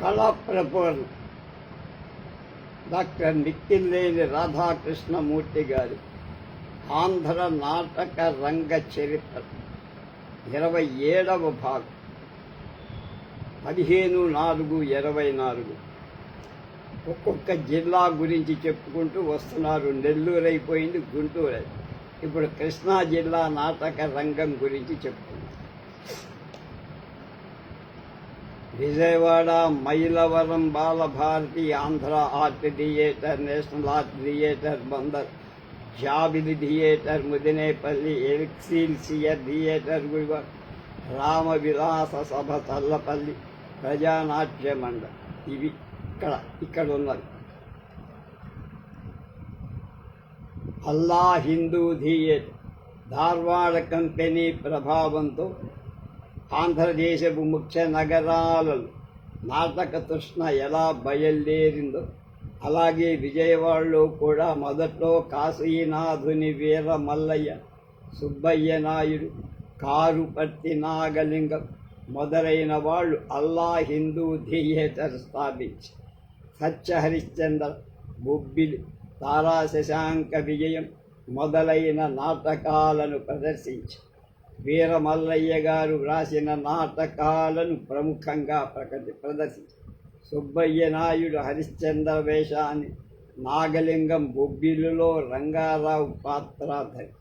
కళాప్రపూర్ణ doctor నిక్కిల్లేని Radhakrishnamurthy గారి ఆంధ్ర నాటక రంగ చరిత్ర 27వ భాగం 15/4/24. ఒక్కొక్క జిల్లా గురించి చెప్పుకుంటూ వస్తున్నారు. నెల్లూరు అయిపోయింది, గుంటూరు. ఇప్పుడు కృష్ణా జిల్లా నాటక రంగం గురించి చెప్పుకుంటాం. Vijayawada Mylavaram Balabharati, Andhra art theatre, national art theatre, Bandar జాబిలి థియేటర్, ముదినేపల్లి ఎక్సీల్సియర్ థియేటర్, గుడివాడ రామ విలాస సభ, చల్లపల్లి ప్రజానాట్య మండలి. ఇవి ఇక్కడ ఉన్నది. అల్లా హిందూ థియేటర్ ధార్వాడ కంపెనీ ప్రభావంతో ఆంధ్రదేశపు ముఖ్య నగరాలలో నాటక తృష్ణ ఎలా బయలుదేరిందో అలాగే విజయవాడలో కూడా మొదట్లో కాశీనాథుని వీర మల్లయ్య, సుబ్బయ్య నాయుడు, కారుపర్తి నాగలింగం మొదలైన వాళ్ళు అల్లా హిందూ థియేటర్ స్థాపించి సత్య హరిశ్చంద్ర, బొబ్బిలి, తారా శశాంక విజయం మొదలైన నాటకాలను ప్రదర్శించి వీరమల్లయ్య గారు వ్రాసిన నాటకాలను ప్రముఖంగా ప్రదర్శించారు. సుబ్బయ్య నాయుడు హరిశ్చంద్ర వేషాన్ని, నాగలింగం బొబ్బిలిలో రంగారావు పాత్రాధరి,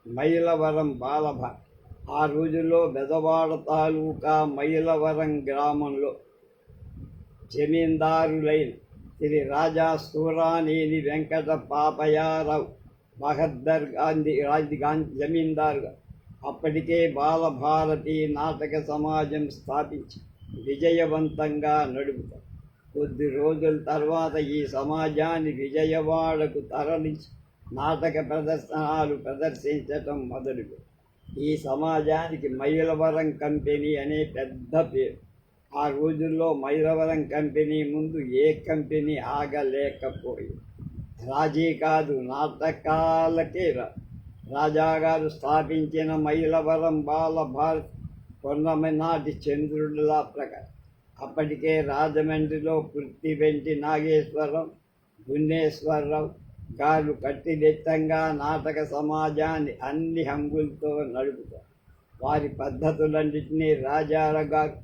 మైలవరం బాలభారతి. ఆ రోజుల్లో బెదవాడ తాలూకా మైలవరం గ్రామంలో జమీందారులైన శ్రీ రాజా సూరానేని వెంకట పాపయారావు బహద్దర్ గాంధీ జమీందారుగా అప్పటికే బాలభారతి నాటక సమాజం స్థాపించి విజయవంతంగా నడుపుతారు. కొద్ది రోజుల తర్వాత ఈ సమాజాన్ని విజయవాడకు తరలించి నాటక ప్రదర్శనలు ప్రదర్శించటం మొదలుపెట్టారు. ఈ సమాజానికి మైలవరం కంపెనీ అనే పెద్ద పేరు. ఆ రోజుల్లో మైలవరం కంపెనీ ముందు ఏ కంపెనీ ఆగలేకపోయింది. రాజీ కాదు, నాటకాలకే రాజాగారు స్థాపించిన మైలవరం బాలభారతి నాటి చంద్రుడిలా ప్రకాశం. అప్పటికే రాజమండ్రిలో పృథ్వీవెంటి నాగేశ్వరరావు, గున్నేశ్వరరావు గారు కట్టిదిట్టంగా నాటక సమాజాన్ని అన్ని హంగులతో నడుపుతారు. వారి పద్ధతులన్నింటినీ రాజారావు గారు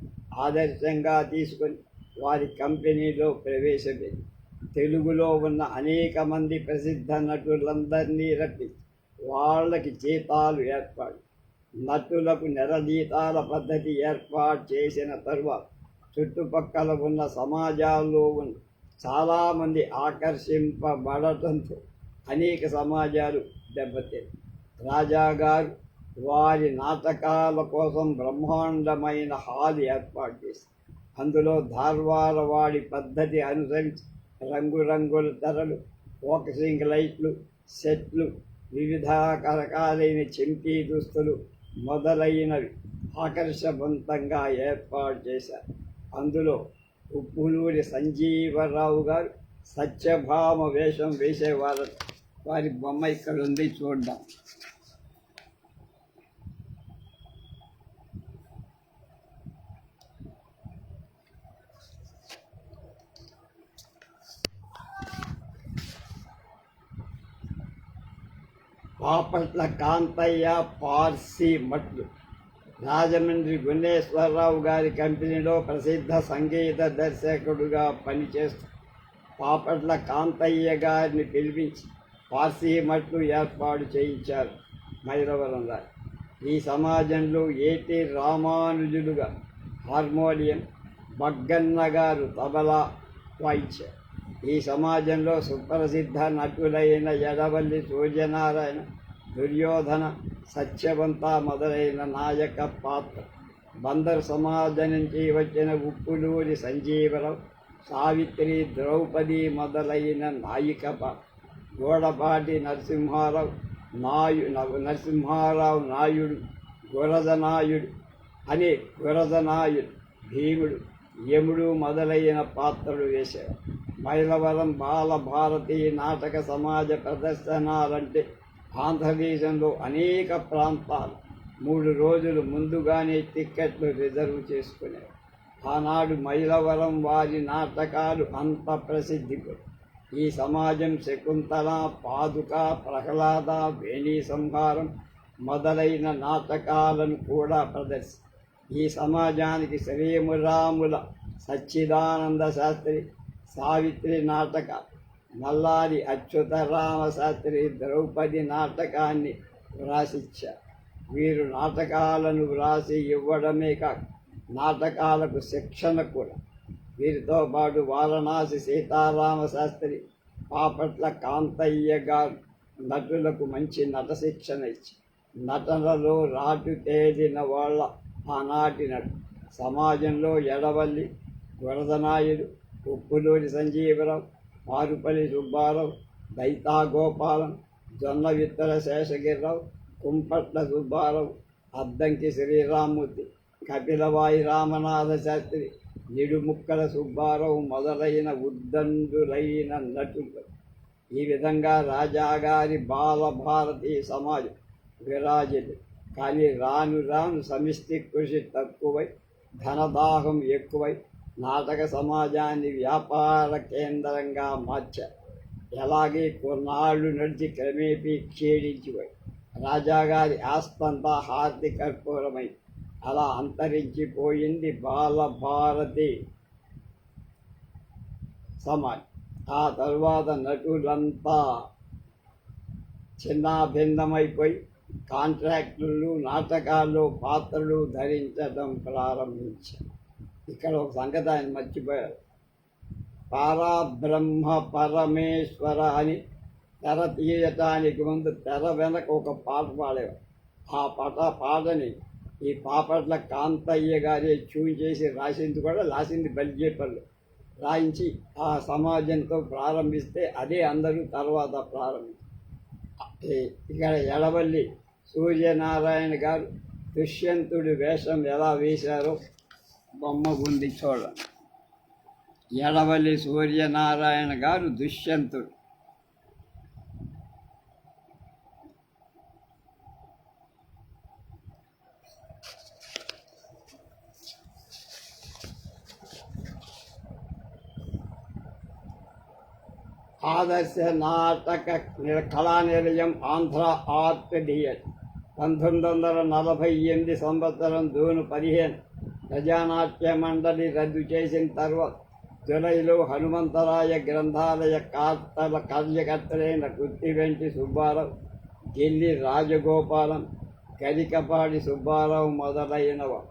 ఆదర్శంగా తీసుకొని వారి కంపెనీలో ప్రవేశపెట్టి తెలుగులో ఉన్న అనేక మంది ప్రసిద్ధ నటులందరినీ రప్పించి వాళ్ళకి జీతాలు ఏర్పాటు, నటులకు నెల జీతాల పద్ధతి ఏర్పాటు చేసిన తరువాత చుట్టుపక్కల ఉన్న సమాజాల్లో ఉన్న చాలామంది ఆకర్షింపబడటంతో అనేక సమాజాలు దెబ్బతిన్నాయి. రాజాగారు వారి నాటకాల కోసం బ్రహ్మాండమైన హాల్ ఏర్పాటు చేశారు. అందులో ధార్వాడవాడి పద్ధతి అనుసరించి రంగురంగుల తెరలు, ఫోకసింగ్ లైట్లు, సెట్లు, వివిధ రకాలైన చెంపీ దుస్తులు మొదలైనవి ఆకర్షవంతంగా ఏర్పాటు చేశారు. అందులో ఉప్పులూరి సంజీవరావు గారు సత్యభామ వేషం వేసేవారు. వారి బొమ్మ ఇక్కడ ఉంది, చూద్దాం. బాపట్ల కాంతయ్య పార్సీ మట్లు రాజమండ్రి గున్నేశ్వరరావు గారి కంపెనీలో ప్రసిద్ధ సంగీత దర్శకుడుగా పనిచేస్తూ బాపట్ల కాంతయ్య గారిని పిలిపించి పార్సీ మట్లు ఏర్పాటు చేయించారు మైలవరం గారు. ఈ సమాజంలో ఏటి రామానుజులుగా హార్మోనియం, బగ్గన్న గారు తబలా వాయించారు. ఈ సమాజంలో సుప్రసిద్ధ నటులైన ఎడవల్లి సూర్యనారాయణ, దుర్యోధన, సత్యవంత మొదలైన నాయక పాత్ర, బందర్ సమాజం నుంచి వచ్చిన ఉప్పులూరి సంజీవరావు, సావిత్రి, ద్రౌపది మొదలైన నాయిక పాత్ర, గోడపాటి నరసింహారావు నాయుడు, గురజనాయుడు, భీముడు, యముడు మొదలైన పాత్రలు వేశారు. మైలవరం బాలభారతి నాటక సమాజ ప్రదర్శనాలంటే ఆంధ్రదేశంలో అనేక ప్రాంతాలు 3 రోజులు ముందుగానే టిక్కెట్లు రిజర్వ్ చేసుకునేవారు. ఆనాడు మైలవరం వారి నాటకాలు అంత ప్రసిద్ధి. ఈ సమాజం శకుంతల, పాదుక, ప్రహ్లాద, వేణీ సంహారం మొదలైన నాటకాలను కూడా ఈ సమాజానికి శ్రీమురాముల సచ్చిదానంద శాస్త్రి, సావిత్రి నాటక, నల్లారి అచ్యుతరామ శాస్త్రి ద్రౌపది నాటకాన్ని వ్రాసిచ్చారు. వీరు నాటకాలను వ్రాసి ఇవ్వడమే కాక నాటకాలకు శిక్షణ కూడా. వీరితో పాటు వారణాసి సీతారామ శాస్త్రి, పాపట్ల కాంతయ్య గారు నటులకు మంచి నట శిక్షణ ఇచ్చి నటనలో రాటు తేలిన వాళ్ళ ఆనాటి నటు. సమాజంలో ఎడవల్లి వరదనాయుడు, ఉప్పులూరి సంజీవరావు, పారుపల్లి సుబ్బారావు, దైతా గోపాలం, జొన్న విత్తల శేషగిరిరావు, కుంపట్ల సుబ్బారావు, అద్దంకి శ్రీరామూర్తి, కపిలవాయి రామనాథ శాస్త్రి, నిడుముక్కల సుబ్బారావు మొదలైన ఉద్దండులైన నటులు. ఈ విధంగా రాజాగారి బాలభారతీ సమాజం విరాజిల్లు. కానీ రాను రాను సమిష్టి కృషి తక్కువై, ధనదాహం ఎక్కువై నాటక సమాజాన్ని వ్యాపార కేంద్రంగా మార్చారు. ఎలాగే కొన్నాళ్ళు నడిచి క్రమేపీ క్షీణించిపోయి రాజాగారి ఆస్తంతా హార్ది కర్పూరమై అలా అంతరించిపోయింది బాలభారతి సమాజం. ఆ తరువాత నటులంతా చిన్నాభిన్నమైపోయి కాంట్రాక్టులు, నాటకాల్లో పాత్రలు ధరించడం ప్రారంభించారు. ఇక్కడ ఒక సంగతి ఆయన మర్చిపోయారు. పరబ్రహ్మ పరమేశ్వర అని తెర తీయటానికి ముందు తెర వెనక ఒక పాట పాడేవారు. ఆ పాటని ఈ పాపట్ల కాంతయ్య గారే ట్యూన్ చేసి రాసింది కూడా, రాసింది బల్జేపల్లి రాయించి ఆ సమాజంతో ప్రారంభిస్తే అదే అందరూ తర్వాత ప్రారంభించారు. ఇక్కడ ఎడవల్లి సూర్యనారాయణ గారు దుష్యంతుడి వేషం ఎలా వేశారో బొమ్మ ఉంది చూడండి. ఎడవల్లి సూర్యనారాయణ గారు దుష్యంతుడు. ఆదర్శ నాటక కళానిలయం ఆంధ్ర ఆర్ట్ థియేటర్ 1948 సంవత్సరం జూన్ 15 ప్రజానాట్య మండలి రద్దు చేసిన తర్వాత జులైలో హనుమంతరాయ గ్రంథాలయ కార్యకర్తలైన గుత్తివెంటి సుబ్బారావు, గిల్లి రాజగోపాలం, గరికపాడి సుబ్బారావు మొదలైనవారు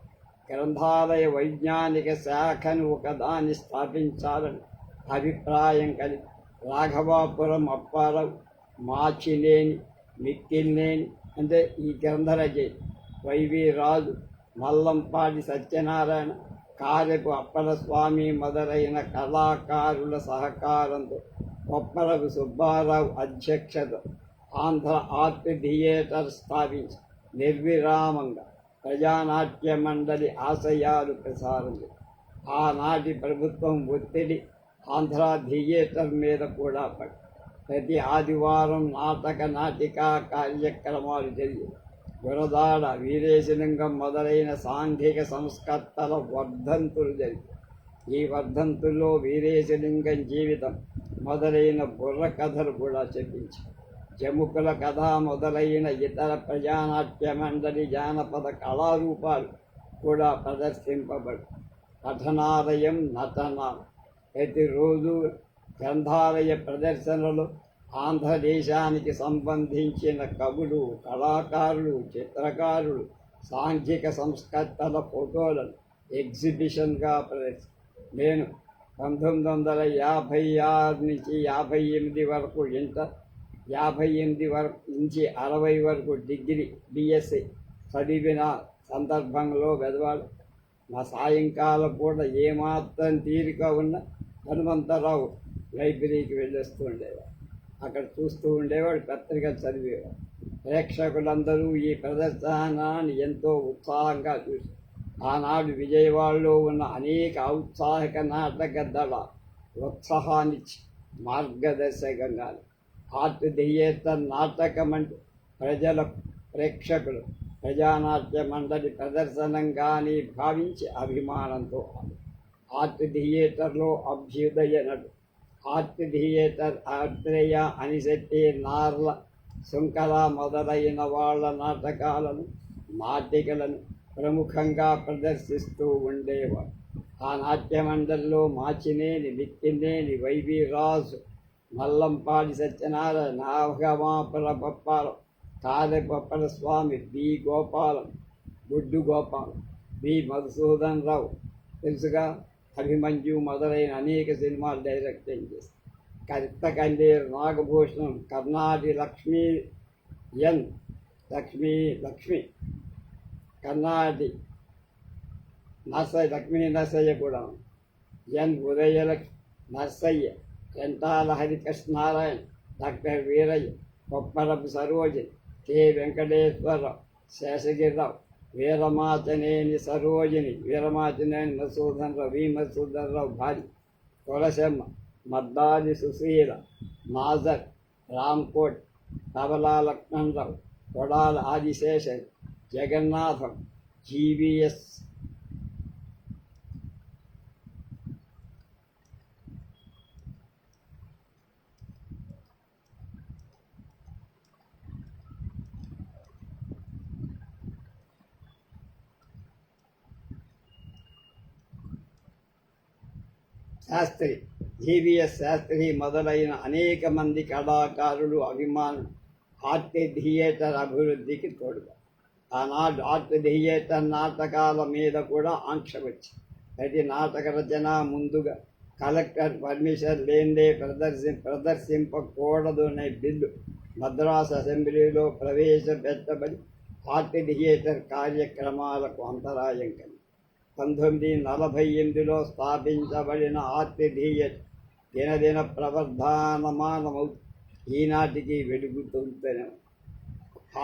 గ్రంథాలయ వైజ్ఞానిక శాఖను ఒకదాన్ని స్థాపించాలని అభిప్రాయం కలిగి రాఘవాపురం అప్పారావు, మాచినేని, మిక్కిలినేని అంటే ఈ గ్రంథరచయి, వైవి రాజు, మల్లంపాటి సత్యనారాయణ, కారెపు అప్పలస్వామి మొదలైన కళాకారుల సహకారంతో కొప్పరపు సుబ్బారావు అధ్యక్షత ఆంధ్ర ఆర్ట్ థియేటర్ స్థాపించి నిర్విరామంగా ప్రజానాట్య మండలి ఆశయాలు ప్రసారం. ఆనాటి ప్రభుత్వం ఒత్తిడి ఆంధ్ర థియేటర్ మీద కూడా పడి ప్రతి ఆదివారం నాటికా కార్యక్రమాలు జరిగి గురదాడ, వీరేశలింగం మొదలైన సాంఘిక సంస్కర్తల వర్ధంతులు జరిగి ఈ వర్ధంతుల్లో వీరేశలింగం జీవితం మొదలైన బుర్ర కథలు కూడా చెప్పించి జముకుల కథ మొదలైన ఇతర ప్రజానాట్య మండలి జానపద కళారూపాలు కూడా ప్రదర్శింపబడి పఠనాలయం నటనాలు. ప్రతిరోజు గ్రంథాలయ ప్రదర్శనలు ఆంధ్రదేశానికి సంబంధించిన కవులు, కళాకారులు, చిత్రకారులు, సాంఘిక సంస్కర్తల ఫోటోలను ఎగ్జిబిషన్గా నేను 1956 నుంచి 58 వరకు ఇంటర్, 58 వరకు నుంచి 60 వరకు డిగ్రీ బిఎస్సి చదివిన సందర్భంలో వెదవాడు. నా సాయంకాల పూట ఏమాత్రం తీరిక ఉన్న హనుమంతరావు లైబ్రరీకి వెళ్ళొస్తూ ఉండేవాడు. అక్కడ చూస్తూ ఉండేవాడు, పత్రిక చదివేవాడు. ప్రేక్షకులందరూ ఈ ప్రదర్శనాన్ని ఎంతో ఉత్సాహంగా చూసి ఆనాడు విజయవాడలో ఉన్న అనేక ఔత్సాహిక నాటక దళ ఉత్సాహాన్నిచ్చి మార్గదర్శకంగా ఆర్ట్ థియేటర్ నాటకం అంటే ప్రజలకు, ప్రేక్షకులు ప్రజానాట్య మండలి ప్రదర్శనంగాని భావించి అభిమానంతో ఆర్ట్ థియేటర్లో అభ్యుదయ నటు ఆర్ట్ థియేటర్ ఆత్రేయ అనిశెట్టి నార్ల శుంకర మొదలైన వాళ్ళ నాటకాలను నాటికలను ప్రముఖంగా ప్రదర్శిస్తూ ఉండేవాడు. ఆ నాట్య మండలిలో మాచినేని నిత్తినేని వైవీరాజు, మల్లంపాడి సత్యనారాయణ, నాగమాపుర పప్పాలం, కారెపప్పల స్వామి, బి గోపాలం, గుడ్డు గోపాలం, బి మధుసూదన్ రావు తెలుసుగా, అభిమన్యు మొదలైన అనేక సినిమాలు డైరెక్టింగ్ చేశారు. కర్తకండేరు నాగభూషణం, కర్ణాటి లక్ష్మీ ఎన్ లక్ష్మి కర్ణాటి లక్ష్మీ నరసయ్య కూడా, ఎన్ ఉదయలక్ష్మి నరసయ్య, వెంటాల హరికృష్ణనారాయణ, డాక్టర్ వీరయ్య, కొప్పరపు సరోజిని, కె వెంకటేశ్వరరావు, శేషగిరిరావు, వీరమాచనేని సరోజిని, వీరమాచనేని మధుసూదన్ రావు, వి మధుసూదన్ రావు భార్య తులసమ్మ, మద్దాది సుశీల, నాజర్, రామ్కోట్, తబలా లక్ష్మణరావు, కొడాల ఆదిశేషన్, జగన్నాథం, జీవీఎస్ శాస్త్రి, జీవీఎస్ శాస్త్రి మొదలైన అనేక మంది కళాకారులు అభిమానులు ఆర్ట్ థియేటర్ అభివృద్ధికి తోడుగా. ఆనాడు ఆర్ట్ థియేటర్ నాటకాల మీద కూడా ఆంక్ష వచ్చి ప్రతి నాటక రచన ముందుగా కలెక్టర్ పర్మిషన్ లేనిదే ప్రదర్శింపకూడదు అనే బిల్లు మద్రాసు అసెంబ్లీలో ప్రవేశపెట్టబడి ఆర్ట్ థియేటర్ కార్యక్రమాలకు అంతరాయం కలిగి 1948లో స్థాపించబడిన ఆర్ట్ థియేటర్ దినదిన ప్రవర్ధమానమవు ఈనాటికి వెలుగుతుంటేనే.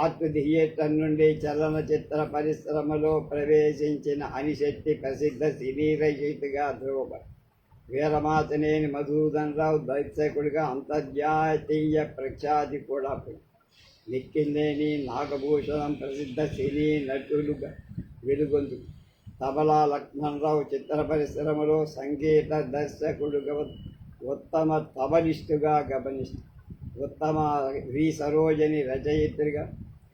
ఆర్ట్ థియేటర్ నుండి చలనచిత్ర పరిశ్రమలో ప్రవేశించిన అనిశెట్టి ప్రసిద్ధ సినీ రచయితగా ధ్రువపడి వీరమాచనేని మధుసూదన్ రావు దర్శకుడిగా అంతర్జాతీయ ప్రఖ్యాతి కూడా పొంది నిక్కినేని నాగభూషణం ప్రసిద్ధ సినీ నటులుగా వెలుగొందుకు తబలా లక్ష్మణరావు చిత్ర పరిశ్రమలో సంగీత దర్శకుడుగా ఉత్తమ తబలిస్టుగా గమనిస్తూ ఉత్తమ వి సరోజని రచయిత్రిగా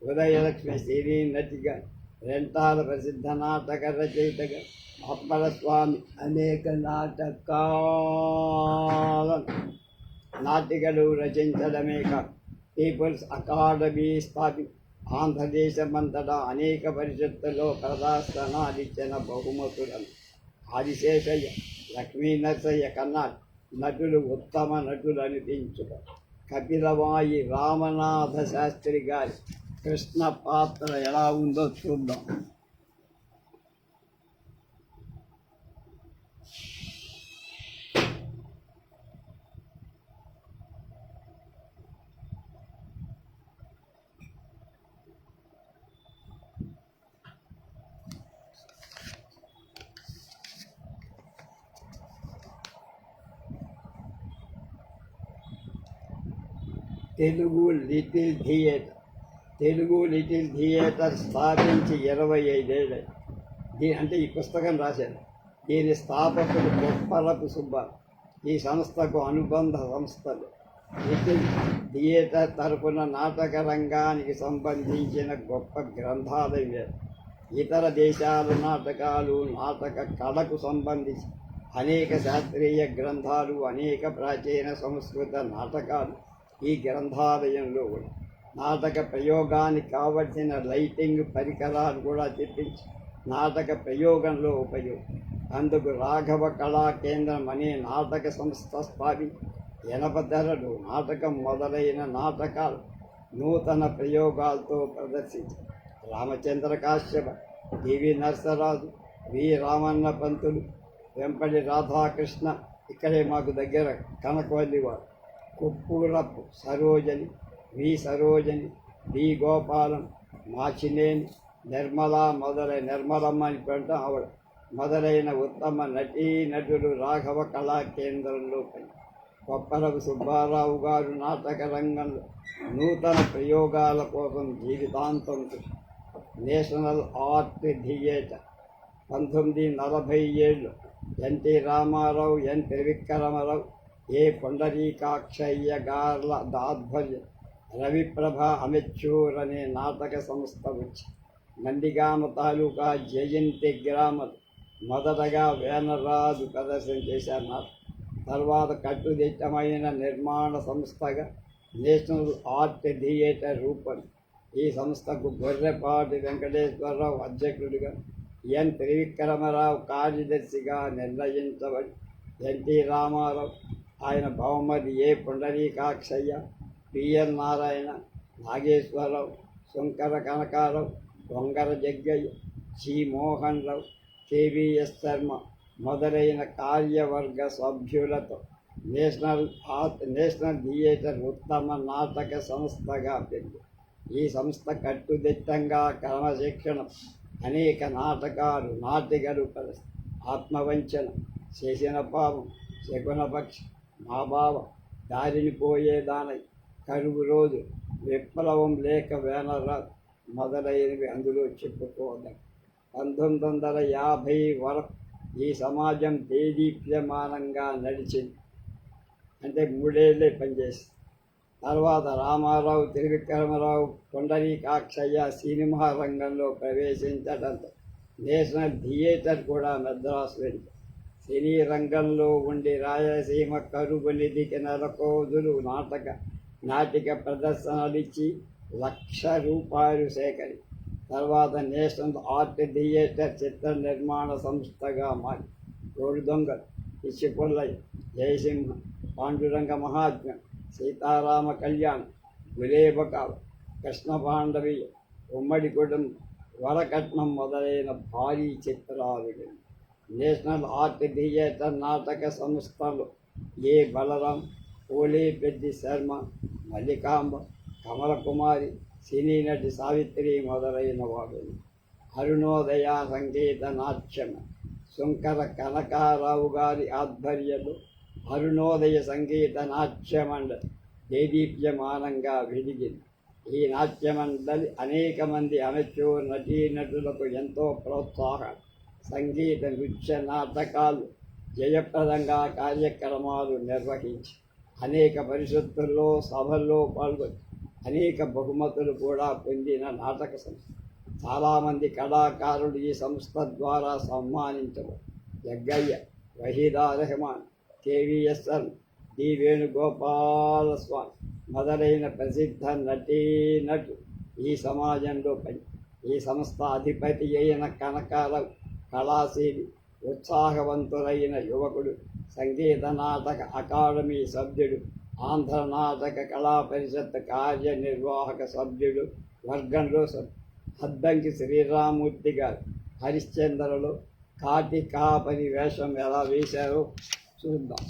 ఉదయలక్ష్మి సినీ నటిగా రెంటాల ప్రసిద్ధ నాటక రచయితగా అప్పల స్వామి అనేక నాటికలు రచించడమే కాదు పీపుల్స్ అకాడమీ స్థాపించి ఆంధ్రదేశమంతటా అనేక పరిషత్తుల్లో ప్రదర్శనాలిచ్చిన బహుమతులను ఆదిశేషయ్య, లక్ష్మీ నరసయ్య కన్నా నటులు ఉత్తమ నటులు అనిపించుట కపిలవాయి రామనాథ శాస్త్రి గారి కృష్ణ పాత్ర ఎలా ఉందో చూద్దాం. తెలుగు లిటిల్ థియేటర్ స్థాపించి 25 ఏళ్ళు. అంటే ఈ పుస్తకం రాశాను. దీని స్థాపకుడు కొప్పరపు సుబ్బారావు. ఈ సంస్థకు అనుబంధ సంస్థలు లిటిల్ థియేటర్ తరపున నాటక రంగానికి సంబంధించిన గొప్ప గ్రంథాలయం, ఇతర దేశాల నాటకాలు, నాటక కళకు సంబంధించి అనేక శాస్త్రీయ గ్రంథాలు, అనేక ప్రాచీన సంస్కృత నాటకాలు ఈ గ్రంథాలయంలో నాటక ప్రయోగానికి కావలసిన లైటింగ్ పరికరాలు కూడా తెప్పించి నాటక ప్రయోగంలో ఉపయోగం. అందుకు రాఘవ కళా కేంద్రం అనే నాటక సంస్థ స్థాపించి ఎనపదరలు నాటకం మొదలైన నాటకాలు నూతన ప్రయోగాలతో ప్రదర్శించి రామచంద్ర కాశ్యప, డివి నరసరాజు, వి రామన్న పంతులు, వెంపటి రాధాకృష్ణ, ఇక్కడే మాకు దగ్గర కనకవల్లి వారు, కుప్పూరపు సరోజని, వి సరోజని, డి గోపాలం, మాచినేని నిర్మలమ్మ అని పెడతాం ఆవిడ మొదలైన ఉత్తమ నటులు రాఘవ కళా కేంద్రంలో పని. కొప్పరపు సుబ్బారావు గారు నాటక రంగంలో నూతన ప్రయోగాల కోసం జీవితాంతం national art theatre. 1947 NT Ramarao, N Trivikramarao, A Pundarikakshayya గార్ల ఆధ్వర్యం రవిప్రభ అమెచ్యూర్ అనే నాటక సంస్థ వచ్చి నందిగామ తాలూకా జయంతి గ్రామం మొదటగా వేనరాజు ప్రదర్శన చేశారు. తర్వాత కట్టుదిట్టమైన నిర్మాణ సంస్థగా నేషనల్ ఆర్ట్ థియేటర్ రూపొంది. ఈ సంస్థకు గొర్రెపాటి వెంకటేశ్వరరావు అధ్యక్షుడిగా, ఎన్ త్రివిక్రమరావు కార్యదర్శిగా నిర్ణయించబడి ఎన్టీ రామారావు, ఆయన బహుమతి ఏ Pundarikakshayya, PN Narayana, Nageswararao, Shankara Kanakarao, Vangara Jaggayya, C Mohan Rao, KVS Sharma మొదలైన కార్యవర్గ సభ్యులతో నేషనల్ థియేటర్ ఉత్తమ నాటక సంస్థగా పెరిగింది. ఈ సంస్థ కట్టుదిట్టంగా క్రమశిక్షణ అనేక నాటకాలు, నాటికలు ఆత్మవంచన, చేసిన పాపం, శకునపక్షి, మా బావ, దారిని పోయేదానై, కరువు రోజు, విప్లవం లేక వేనరాజు మొదలైనవి అందులో చెప్పుకోవడం. 1950 వరకు ఈ సమాజం దేదీప్యమానంగా నడిచింది. అంటే 3 ఏళ్ళే పనిచేసి తర్వాత రామారావు, త్రివిక్రమరావు, పుండరీకాక్షయ్య సినిమా రంగంలో ప్రవేశించడంతో నేషనల్ థియేటర్ కూడా మద్రాసు వెళ్ళి సినీ రంగంలో ఉండి రాయలసీమ కరువు నిధికి నెలకోజులు నాటిక ప్రదర్శనలిచ్చి ₹1,00,000 సేకరి తర్వాత నేషనల్ ఆర్ట్ థియేటర్ చిత్ర నిర్మాణ సంస్థగా మారి తోడు దొంగలు, పిచ్చిపుల్లయ్య, జయసింహ, పాండురంగ మహాత్మ్యం, సీతారామ కళ్యాణం, గులేబకాలు, కృష్ణ పాండవీయ, ఉమ్మడి కుటుంబం, వరకట్నం మొదలైన భారీ చిత్రాలు. నేషనల్ ఆర్ట్ థియేటర్ నాటక సంస్థలు ఏ బలరాం, పోలే పెద్ది శర్మ, మల్లికాంబ, కమలకుమారి, సినీ నటి సావిత్రి మొదలైన వారు. అరుణోదయ సంగీత నాట్యం శంకర కనకారావు గారి ఆధ్వర్యంలో అరుణోదయ సంగీత నాట్య మండలి దేదీప్యమానంగా వెలిగింది. ఈ నాట్య మండలి అనేక మంది అమెచ్యూర్ నటీనటులకు ఎంతో ప్రోత్సాహం, సంగీత, నృత్య, నాటకాలు జయప్రదంగా కార్యక్రమాలు నిర్వహించి అనేక పరిషత్తుల్లో, సభల్లో పాల్గొని అనేక బహుమతులు కూడా పొందిన నాటక సంస్థ. చాలామంది కళాకారులు ఈ సంస్థ ద్వారా సన్మానించబడి జగ్గయ్య, వహీదా రెహమాన్, కేవీఎస్ఎల్, డి వేణుగోపాలస్వామి మొదలైన ప్రసిద్ధ నటీనటు ఈ సమాజంలో ఈ సంస్థ అధిపతి అయిన కనకారావు కళాశీలి, ఉత్సాహవంతులైన యువకుడు, సంగీత నాటక అకాడమీ సభ్యుడు, ఆంధ్ర నాటక కళా పరిషత్ కార్యనిర్వాహక సభ్యుడు, వర్గంలో అద్దంకి శ్రీరామూర్తి గారు హరిశ్చంద్రలో కాటి కాపరి వేషం ఎలా వేశారో చూద్దాం.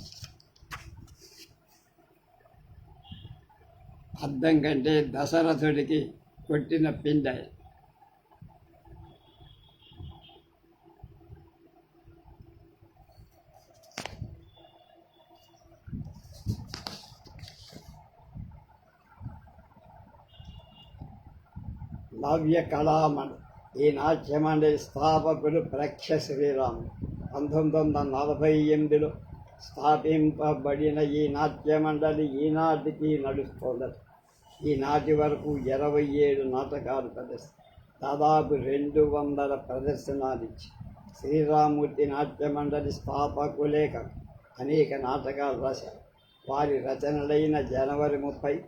అద్దం కంటే దశరథుడికి కొట్టిన పిండ. నవ్య కళామండలి. ఈ నాట్యమండలి స్థాపకుడు ప్రఖ్య శ్రీరాముడు. 1948లో స్థాపింపబడిన ఈ నాట్యమండలి ఈనాటికి నడుస్తోందట. ఈనాటి వరకు 27 నాటకాలు దాదాపు 200 ప్రదర్శనలిచ్చి శ్రీరామూర్తి నాట్యమండలి స్థాపకులే కాక అనేక నాటకాలు రాశారు. వారి రచనలైన జనవరి 30,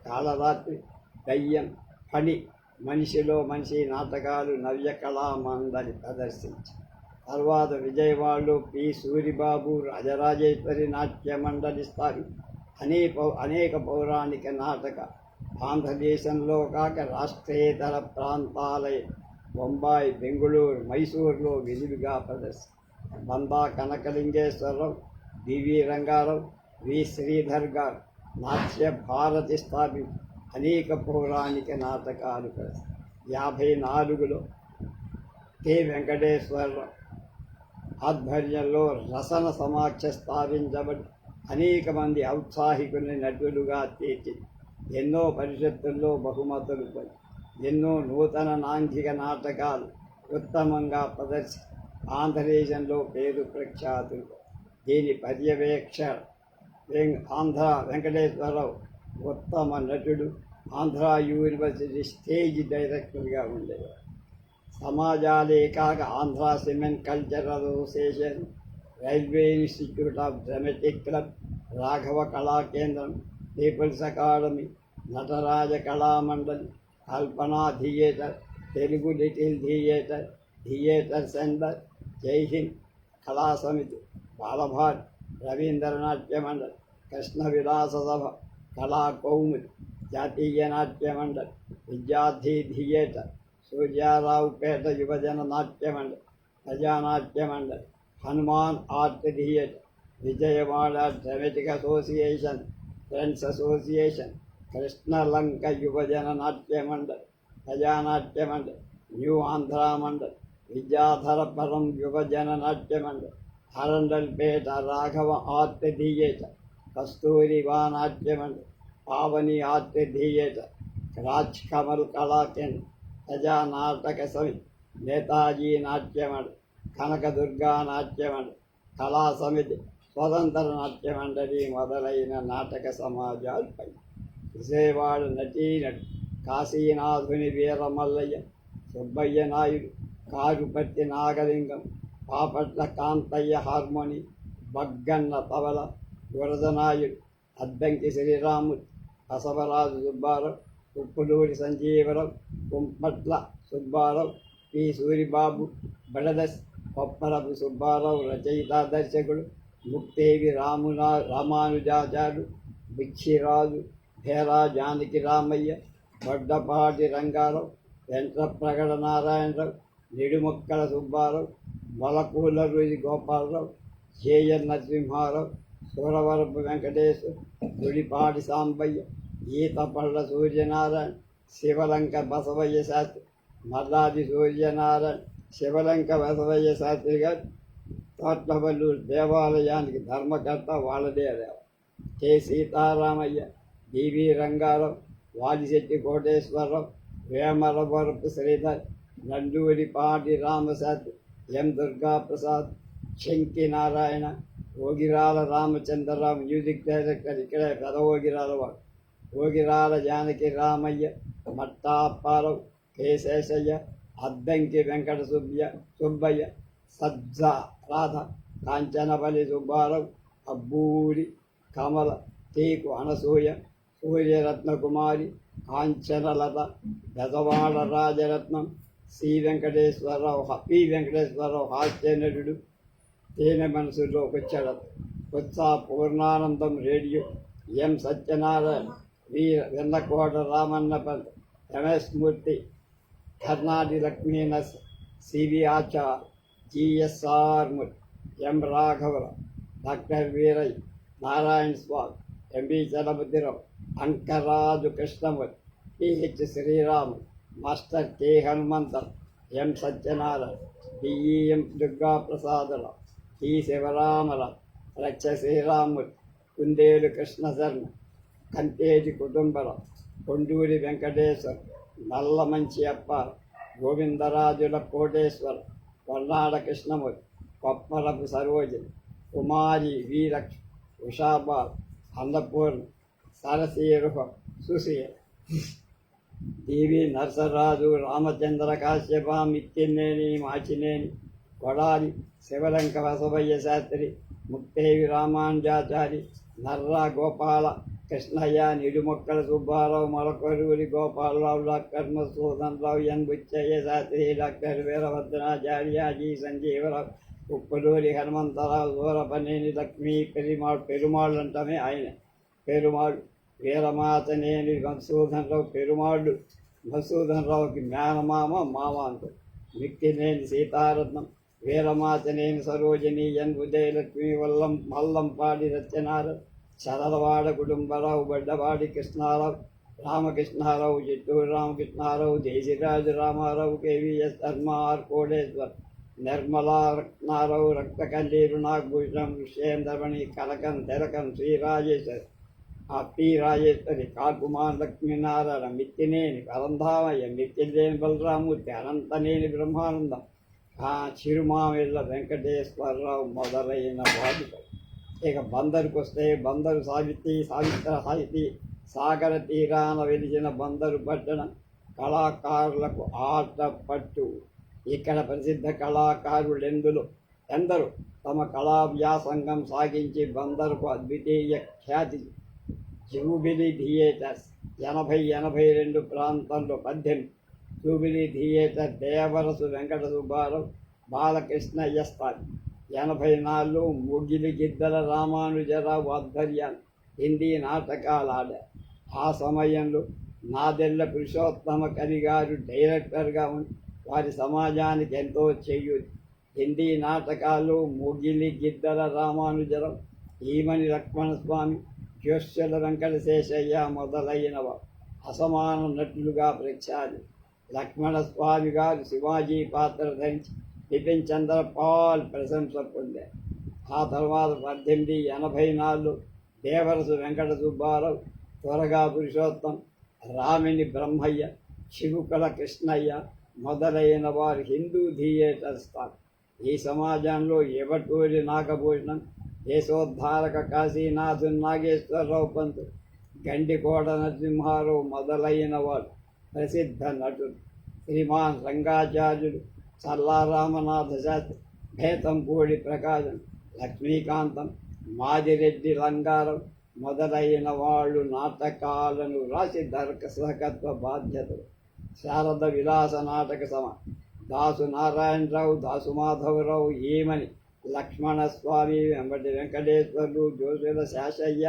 కాళరాత్రి, దయ్యం, పని, మనిషిలో మనిషి నాటకాలు నవ్య కళామండలి ప్రదర్శించి తర్వాత విజయవాడలో పి సూరిబాబు రాజరాజేశ్వరి నాట్య మండలి స్థాపించి అనేక పౌరాణిక నాటక ఆంధ్రదేశంలో కాక రాష్ట్రేతర ప్రాంతాలైన బొంబాయి, బెంగుళూరు, మైసూరులో విరివిగా ప్రదర్శన. బందా కనకలింగేశ్వరరావు, బివి రంగారావు, వి శ్రీధర్ గారు నాట్య భారతి స్థాపించి అనేక పౌరాణిక నాటకాలు ప్రదర్శన. 54లో కె వెంకటేశ్వరరావు ఆధ్వర్యంలో రసన సమాఖ్య స్థాపించబడి అనేక మంది ఔత్సాహికుల్ని నటులుగా తీర్చి ఎన్నో పరిషత్తుల్లో బహుమతులు పొంది ఎన్నో నూతన నాంకిక నాటకాలు ఉత్తమంగా ప్రదర్శి ఆంధ్రదేశంలో పేరు ప్రఖ్యాతులు. దీని పర్యవేక్షణ ఆంధ్ర వెంకటేశ్వరరావు ఉత్తమ నటుడు, ఆంధ్ర యూనివర్సిటీ స్టేజ్ డైరెక్టర్గా ఉండేవారు. సమాజాలే కాక Andhra cement cultural association, railway institute of dramatic club, Raghava Kala Kendram, people's academy, Nataraja Kalamandali, Kalpana theatre, Telugu little theatre, theatre centre, Jaihind Kala Samiti, బాలభాట్, రవీంద్రనాట్య మండలి, కృష్ణ విలాస సభ, కళా కౌముది, జాతీయ నాట్య మండలి, విద్యార్థి థియేటర్, సూర్యారావుపేట యువజన నాట్య మండలి, ప్రజానాట్య మండలి, Hanuman art theatre, Vijayawada dramatic association, friends association, Krishnalanka యువజన నాట్య మండలి, ప్రజానాట్య మండలి, న్యూ ఆంధ్ర మండలి, విద్యాధరపురం యువజన నాట్య మండలి, హరండల్పేట రాఘవ ఆర్ట్ థియేటర్, కస్తూరిబా నాట్య మండలి, పావని ఆర్ట్ థియేటర్, రాజ్ కమల్ కళా కేంద్రం, ప్రజా నాటక సమితి, నేతాజీ నాట్య మండలి, కనకదుర్గా నాట్య మండలి, కళా సమితి, స్వతంత్ర నాట్య మండలి మొదలైన నాటక సమాజాలపై విజయవాడ నటీనటు కాశీనాథుని వీరమల్లయ్య, సుబ్బయ్య నాయుడు, కారుపర్తి నాగలింగం, పాపట్ల కాంతయ్య హార్మోని, బగ్గన్న తబల, గురదనాయుడు, అద్దంకి శ్రీరాముడు, బసవరాజు సుబ్బారావు, ఉప్పులూరి సంజీవరావు, కుంపట్ల సుబ్బారావు, పి సూరిబాబు, బడదస్, కొప్పరపు సుబ్బారావు రచయిత దర్శకుడు, ముక్తేవి రామానుజాచార్యుడు, బిచ్చిరాజు, భేరా జానకి రామయ్య, వడ్డపాటి రంగారావు, వెంట్రప్రగడ నారాయణరావు, నిడుమొక్కల సుబ్బారావు, మొలకూలరుది గోపాలరావు, జేఎన్ నరసింహారావు, సూరవరపు వెంకటేశ్వర, గుడిపాటి సాంబయ్య, ఈతపళ్ళ సూర్యనారాయణ, శివలంక బసవయ్య శాస్త్రి, మల్లాది సూర్యనారాయణ, శివలంక బసవయ్య శాస్త్రి గారు తోట్లవల్లూరు దేవాలయానికి ధర్మకర్త వాళ్ళదే దేవ, కె సీతారామయ్య, డివి రంగారావు, వాలిశెట్టి కోటేశ్వరరావు, వేమరవరపు శ్రీధర్, నండూరిపాటి రామశాస్త్రి, ఎం దుర్గాప్రసాద్, శంకి నారాయణ, ఓగిరాల రామచంద్రరావు మ్యూజిక్ డైరెక్టర్, ఇక్కడే పెదవోగిరాల వాడు, ఓగిరాల జానకి రామయ్య, మట్టా అప్పారావు, కె శేషయ్య, అద్దంకి వెంకట సుబ్బయ్య, సజ్జా రాధ, కాంచనపల్లి సుబ్బారావు, అబ్బూరి కమల, తీకు అనసూయ, సూర్యరత్నకుమారి, కాంచనలత, బెజవాడ రాజరత్నం, పి వెంకటేశ్వరరావు హాస్య నటుడు, తేనె మనసులోకి వచ్చాడు, కొత్సా పూర్ణానందం రేడియో, ఎం సత్యనారాయణ, వెన్నకోట రామన్నపల్లి, ఎంఎస్ మూర్తి, కర్ణాటి లక్ష్మీనస్, సివి ఆచార్, జిఎస్ఆర్ మూర్తి, ఎం రాఘవరావు, డాక్టర్ వీరయ్య, నారాయణ స్వామి, MB Chalapathirao, Ankaraju Krishnamurthy, PH Sriramu, master K Hanumantharao, M Satyanarayana, DEM Durgaprasadarao, T Sivaramarao, Raksha Sriramamurthy, Kundelu Krishnasharma, Kanteti Kutumbarao, Konduri Venkateswara, Nallamanchi Apparao, Govindarajula Koteswara, Kollada Krishnamurthy, Kopparapu Sarojini, Kumari Veeraksha, Ushabal, Annapurna, Sarasiruha, Sushila, DV Narasaraju, Ramachandra Kashyapa, Mittineni, Machineni, Kodali, Sivalanka Basavayya Sastri, Mukthevi Ramanujachari, Narra Gopala Krishnayya, Nidumukkala Subbarao, Molakaruri Gopalarao, doctor Madhusudan Rao, N Buchayya Sastri, doctor Veerabhadracharya, G Sanjeevarao, Uppuluri Hanumantharao, దూరపనేని Lakshmi, పెరుమాళ్ళు అంటమే ఆయన పెరుమాళ్ళు, వీరమాతనేని మధుసూదన్ రావుకి మేనమామ మామ అంటారు, మిక్కినేని సీతారత్నం, వీరమాతనేని సరోజిని, ఎన్ ఉదయలక్ష్మి, మల్లంపాడి సత్యనారాయణ, చదలవాడ కుటుంబరావు, బడ్డవాడి కృష్ణారావు, రామకృష్ణారావు, చిత్తూరు రామకృష్ణారావు, దేశిరాజు రామారావు, కేవీఎస్ ధర్మ, ఆర్ కోడేశ్వర్, నిర్మలా రత్నారావు, రక్తకల్లీరు నాగభూషణం, విషేంద్రమణి, కలకం తెలకం, శ్రీరాజేశ్వర్, ఆ పి రాజేశ్వరి, కాకుమాన్ లక్ష్మీనారాయణ, మిత్తినేని పరంధామయ్య, మిత్తిలేని బలరామూర్తి, అనంతనేని బ్రహ్మానందం, ఆ చిరుమామిళ్ళ వెంకటేశ్వరరావు మొదలైన బాధితులు. ఇక బందరుకు వస్తే బందరు సావిత్ర సాహితీ సాగర తీరాన వెలిసిన బందరు పట్టణం కళాకారులకు ఆట పట్టు. ఇక్కడ ప్రసిద్ధ కళాకారులెందరూ ఎందరూ తమ కళా వ్యాసంగం సాగించి బందరుకు అద్వితీయ ఖ్యాతి. జూబిలీ థియేటర్స్ 80-82 ప్రాంతంలో 18. జూబిలీ థియేటర్ దేవరసు వెంకట సుబ్బారావు, బాలకృష్ణయ్య స్థాయి. 84 ముగిలి గిద్దల రామానుజరావు ఆధ్వర్యాన్ని హిందీ నాటకాలు ఆడారు. ఆ సమయంలో నాదెళ్ల పురుషోత్తమ కవి గారు డైరెక్టర్గా ఉండి వారి సమాజానికి ఎంతో చేయూతి. హిందీ నాటకాలు ముగిలి గిద్దల రామానుజరావు, ఈమని లక్ష్మణస్వామి, జోష్యుల వెంకటశేషయ్య మొదలైన అసమాన నటులుగా ప్రఖ్యాతి. లక్ష్మణస్వామి గారు శివాజీ పాత్ర ధరించి బిపిన్ చంద్ర పాల్ ప్రశంస పొందారు. ఆ తర్వాత 1884 దేవరసు వెంకట సుబ్బారావు, త్వరగా పురుషోత్తం, రామిని బ్రహ్మయ్య, చివుకల కృష్ణయ్య మొదలైన వారు హిందూ థియేటర్ స్థానం. ఈ సమాజంలో ఎవటూరి నాగభూషణం, దేశోద్ధారక కాశీనాథుని నాగేశ్వరరావు పంతు, గండికోట నరసింహారావు మొదలైన వారు ప్రసిద్ధ నటులు. శ్రీమాన్ రంగాచార్యులు, చల్లారామనాథ శాస్త్రి, భేతంపూడి ప్రకాశం, లక్ష్మీకాంతం, మాదిరెడ్డి రంగారావు మొదలైన వాళ్ళు నాటకాలను రాసి దర్శకత్వ బాధ్యతలు. శారద విలాస నాటక సమ దాసు నారాయణరావు, దాసు మాధవరావు, ఈమని లక్ష్మణస్వామి, వెంబటి వెంకటేశ్వర్లు, జోసుల శేషయ్య,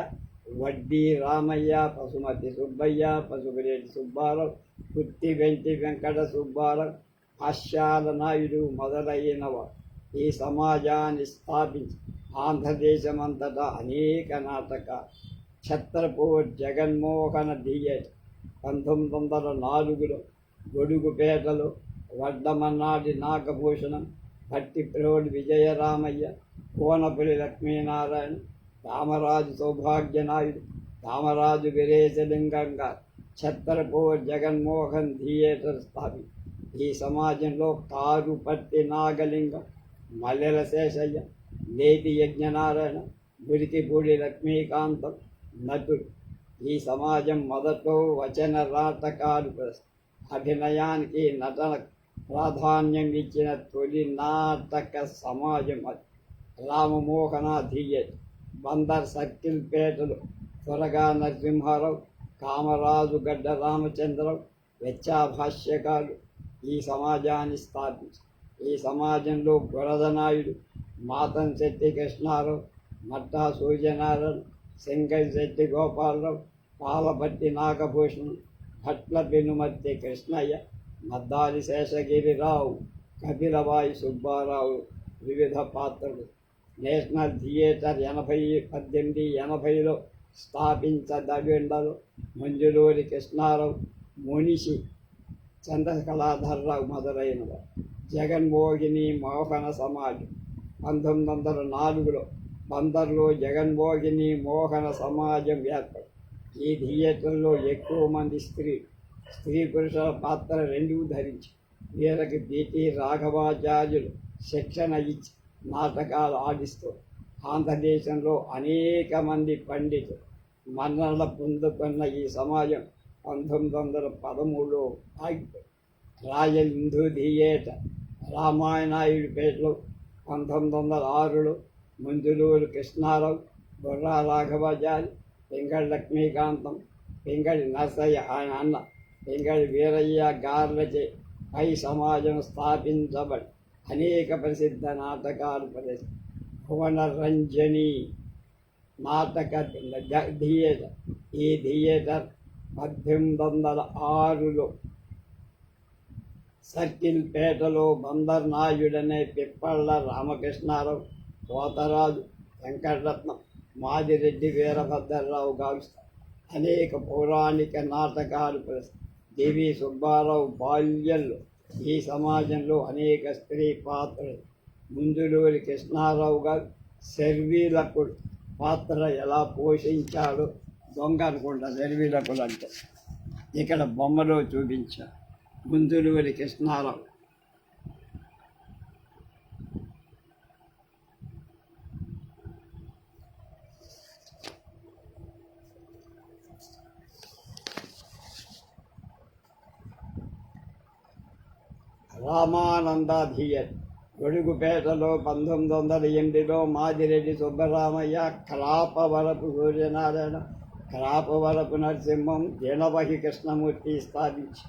వడ్డీ రామయ్య, పశుమతి సుబ్బయ్య, పశుపురెడ్డి సుబ్బారావు, కుత్తి వెంటి వెంకట సుబ్బారావు, ఆశ్యాల నాయుడు మొదలైనవారు ఈ సమాజాన్ని స్థాపించి ఆంధ్రదేశమంతటా అనేక నాటకాలు. ఛత్రపూర్ జగన్మోహన థియేటర్ 1904లో గొడుగుపేటలో వడ్డమన్నాడి నాగభూషణం, భట్టిప్రోడి విజయరామయ్య, కోనపల్లి లక్ష్మీనారాయణ, రామరాజు సౌభాగ్యనాయుడు, రామరాజు వీరేశలింగం గారు ఛత్రపూర్ జగన్మోహన్ థియేటర్ స్థాపి. ఈ సమాజంలో కారుపట్టి నాగలింగం, మల్లెల శేషయ్య, నేతి యజ్ఞనారాయణ, మురికిపూడి లక్ష్మీకాంతం నటుడు. ఈ సమాజం మొదట్లో వచన నాటకాలు అభినయానికి నటన ప్రాధాన్యం ఇచ్చిన తొలి నాటక సమాజం అది. రామమోహన థియేటర్ బందర్ సర్కిల్ పేటలో త్వరగా నరసింహారావు, కామరాజు గడ్డ రామచంద్రరావు వెచ్చాభాష్యకాలు ఈ సమాజాన్ని స్థాపించి ఈ సమాజంలో బురదనాయుడు, మాతం శెట్టి కృష్ణారావు, మట్టా సూర్యనారాయణ, సింగల్ శెట్టి గోపాలరావు, పాలపట్టి నాగభూషణం, భట్ల పెనుమర్తి కృష్ణయ్య, మద్దాలి శేషగిరిరావు, కపిలవాయి సుబ్బారావు వివిధ పాత్రలు. నేషనల్ థియేటర్ 1880లో స్థాపించదగిండలో మంజులూరి కృష్ణారావు, మునిషి చంద్రకళాధర్రావు మొదలైనవారు. జగన్మోహిని మోహన సమాజం 1904లో బందర్లో జగన్మోహిని మోహన సమాజం ఏర్పడి ఈ థియేటర్లో ఎక్కువ మంది స్త్రీ పురుషుల పాత్ర రెండూ ధరించి వీరికి బీటీ రాఘవాచార్యులు శిక్షణ ఇచ్చి నాటకాలు ఆడిస్తూ ఆంధ్రదేశంలో అనేక మంది పండితులు మన్ననల పొందుకున్న ఈ సమాజం 1913లో ఆగిపోయింది. రాయల్ హిందూ థియేటర్ రామాయణాయుడిపేటలో 1906లో మంజులూరు కృష్ణారావు, బుర్రా రాఘవాచారి, పింగళి లక్ష్మీకాంతం, పింగళి నరసయ్య ఆయన అన్న పింగళి వీరయ్య గార్లచే పై సమాజం స్థాపించబడి అనేక ప్రసిద్ధ నాటకాలు ప్రదర్శించారు. భువన రంజని నాటక థియేటర్ ఈ థియేటర్ 1806లో సర్కిల్ పేటలో బందర్ నాయుడనే పిప్పళ్ళ రామకృష్ణారావు, పోతరాజు వెంకటరత్నం, మాదిరెడ్డి వీరభద్రరావు గావిస్తారు. అనేక పౌరాణిక నాటకాలు డివి సుబ్బారావు బాల్యంలో ఈ సమాజంలో అనేక స్త్రీ పాత్రలు. ముందులూరి కృష్ణారావు గారు శర్వీలకుడు పాత్ర ఎలా పోషించాడో దొంగ అనుకుంటా జరివిలకులు అంటే. ఇక్కడ బొమ్మలో చూపించా గుంతులూరి కృష్ణారావు. రామానంద థియేటర్ గొడుగుపేటలో 1908లో మాదిరెడ్డి సుబ్బరామయ్య, కలాపవరపు సూర్యనారాయణ, కలాపవరపు నరసింహం, జనవహి కృష్ణమూర్తి స్థాపించి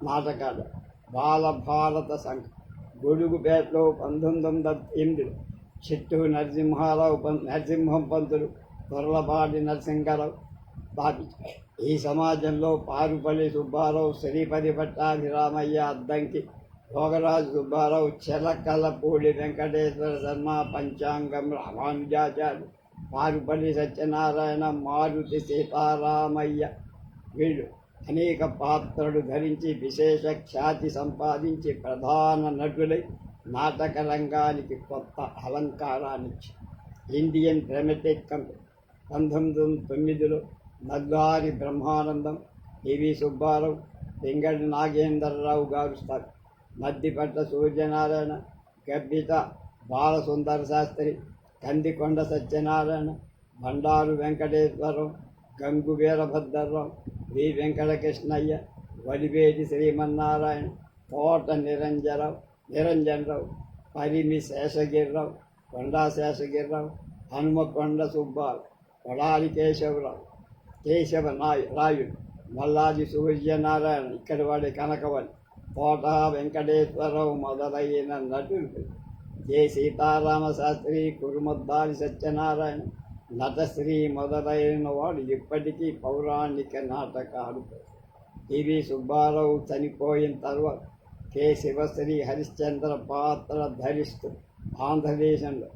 నాటకాలు. బాలభారత సంఘం గొడుగుపేటలో 1908లో చిత్తూరు నరసింహం పంతులు, తొర్లపాటి నరసింహారావు స్థాపించారు. ఈ సమాజంలో పారుపల్లి సుబ్బారావు, శ్రీపతి పట్టాభిరామయ్య, అద్దంకి భోగరాజు సుబ్బారావు, చెలకలపూడి వెంకటేశ్వర శర్మ, పంచాంగం రామానుజాచార్య, పారుపల్లి సత్యనారాయణ, మారుతి సీతారామయ్య వీళ్ళు అనేక పాత్రలు ధరించి విశేష ఖ్యాతి సంపాదించి ప్రధాన నటులై నాటక రంగానికి కొత్త అలంకారాన్నిచ్చి ఇండియన్ డ్రామాటిక్ కంపెనీ 1909లో నల్లారి బ్రహ్మానందం, పివి సుబ్బారావు, పింగళి నాగేంద్రరావు గారు స్థాపించారు. మద్దిపట్ల సూర్యనారాయణ, గబ్బిత బాలసుందర శాస్త్రి, కందికొండ సత్యనారాయణ, బండారు వెంకటేశ్వరరావు, గంగు వీరభద్రరావు, వి వెంకటకృష్ణయ్య, వలివేటి శ్రీమన్నారాయణ, తోట నిరంజనరావు, పరిమి శేషగిరిరావు, కొండా శేషగిరిరావు, హనుమకొండ సుబ్బారావు, కొడాలి రాయుడు, మల్లాది సూర్యనారాయణ, ఇక్కడి వాడి కనకవల్లి, కోట వెంకటేశ్వరరావు మొదలైన నటులు. జె సీతారామ శాస్త్రి, కురుమద్దారి సత్యనారాయణ, నటశ్రీ మొదలైన వాడు ఇప్పటికీ పౌరాణిక నాటకాలు. పివి సుబ్బారావు చనిపోయిన తర్వాత కె శివశ్రీ హరిశ్చంద్ర పాత్ర ధరిస్తూ ఆంధ్రదేశంలో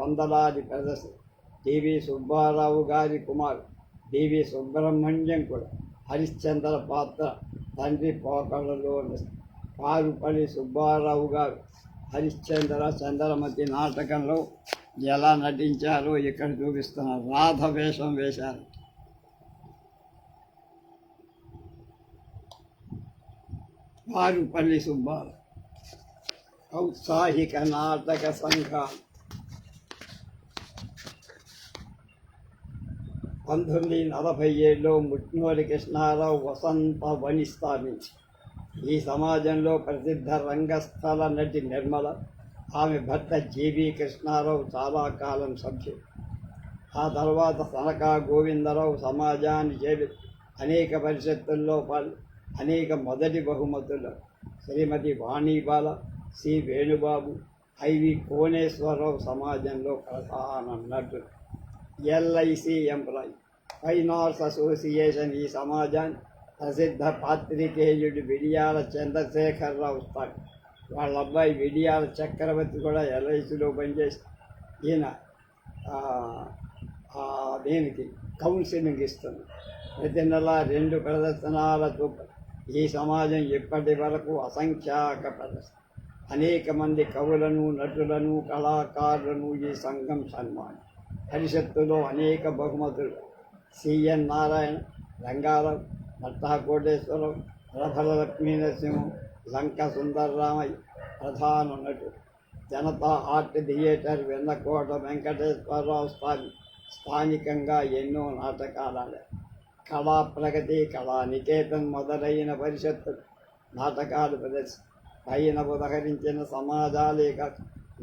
వందలాది ప్రదర్శన. టివి సుబ్బారావు గారి కుమారు డివి సుబ్రహ్మణ్యం కూడా హరిశ్చంద్ర పాత్ర తండ్రి పోకడలో. పారుపల్లి సుబ్బారావు గారు హరిశ్చంద్ర చంద్రమతి నాటకంలో ఎలా నటించారో ఇక్కడ చూపిస్తున్నారు. రాధ వేషం వేశారు. పారుపల్లి సుబ్బారావు ఔత్సాహిక నాటక సంఘం 1947లో ముట్నూరి కృష్ణారావు వసంత వని స్థాపించి ఈ సమాజంలో ప్రసిద్ధ రంగస్థల నటి నిర్మల, ఆమె భర్త జీవి కృష్ణారావు చాలా కాలం సభ్యులు. ఆ తర్వాత సనకా గోవిందరావు సమాజాన్ని చేరి అనేక పరిషత్తుల్లో అనేక మొదటి బహుమతులు శ్రీమతి వాణీబాల, సి వేణుబాబు, ఐవి కోనేశ్వరరావు సమాజంలో ప్రధాన నటులు. LIC employee, fine arts association ఈ సమాజాన్ని ప్రసిద్ధ పాత్రికేయుడు విడియాల చంద్రశేఖరరావు స్థాయి. వాళ్ళ అబ్బాయి విడియాల చక్రవర్తి కూడా ఎల్ఐసిలో పనిచేసి ఈయన దీనికి కౌన్సిలింగ్ ఇస్తుంది. ప్రతి నెల 2 ప్రదర్శనల చొప్పున ఈ సమాజం ఇప్పటి వరకు అసంఖ్యాక ప్రదర్శన. అనేక మంది కవులను, నటులను, కళాకారులను ఈ సంఘం సన్మానం. పరిషత్తులో అనేక బహుమతులు. సిఎన్ నారాయణ, రంగారావు, నట్టా కోటేశ్వరరావు, రథల లక్ష్మీ నరసింహం, లంక సుందరరామయ్య ప్రధాన నటుడు. జనతా ఆర్ట్ థియేటర్ వెన్నకోట వెంకటేశ్వరరావు స్థానికంగా ఎన్నో నాటకాలు. కళా ప్రగతి, కళా నికేతన్ మొదలైన పరిషత్తులు నాటకాలు ప్రదర్శన. పైన ఉదహరించిన సమాజాలేక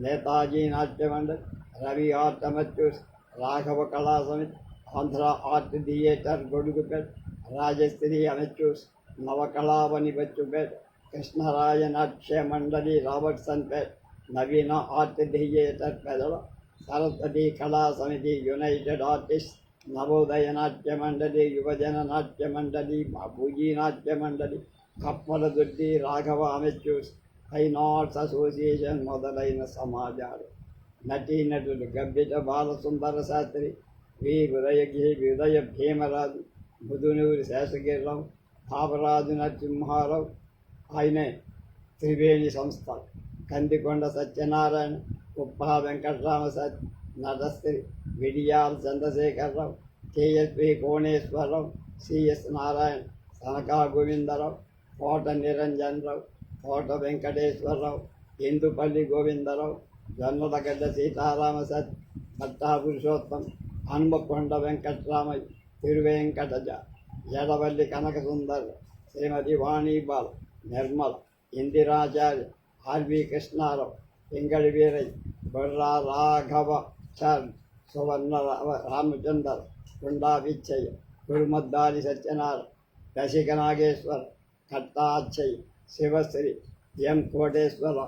నేతాజీ నాట్య మండలి, రవి ఆర్ట్ అమర్చూస్, రాఘవ కళా సమితి, ఆంధ్ర ఆర్ట్ థియేటర్ గొడుగుపేట, రాజశ్రీ అమర్చూస్, నవకళావని బచ్చుపేట, కృష్ణరాయ నాట్య మండలి రాబర్ట్సన్పేట, నవీన ఆర్ట్ థియేటర్ పెదల, సరస్వతి కళా సమితి, యునైటెడ్ ఆర్టిస్ట్, నవోదయ నాట్య మండలి, యువజన నాట్య మండలి, Babuji Natya Mandali, Kappaladoddi, Raghava amateurs, fine arts association మొదలైన సమాజాలు. నటీనటులు గబ్బిట బాలసుందర శాస్త్రి, ఉదయ భీమరాజు, ముదునూరి శేషగిరిరావు, కాపరాజు నరసింహారావు, ఆయనే త్రివేణి సంస్థ, Kandikonda Satyanarayana, Uppa Venkatarama Natasri, Vidiyala Chandrasekhararao, KSV Koneswararao, CS Narayana, Sanaka Govindarao, Kota Niranjanarao, Kota Venkateswararao, Indupalli Govindarao, Jonnalagadda Sitarama Sat, Bhatta Purushottam, Hanumakonda Venkatramayya, Tiruvenkataja, Edavalli Kanakasundar, Srimati Vanibal, Nirmala, Indiracharya, RV Krishnarao, Pingali Veerayya, Borra Raghavacharya, Suvarna Ramachandra, Kunda Pichayya, Kurumaddali Satyanarayana, Rasika Nageswara, Kattachayya, Sivasri, M Koteswara,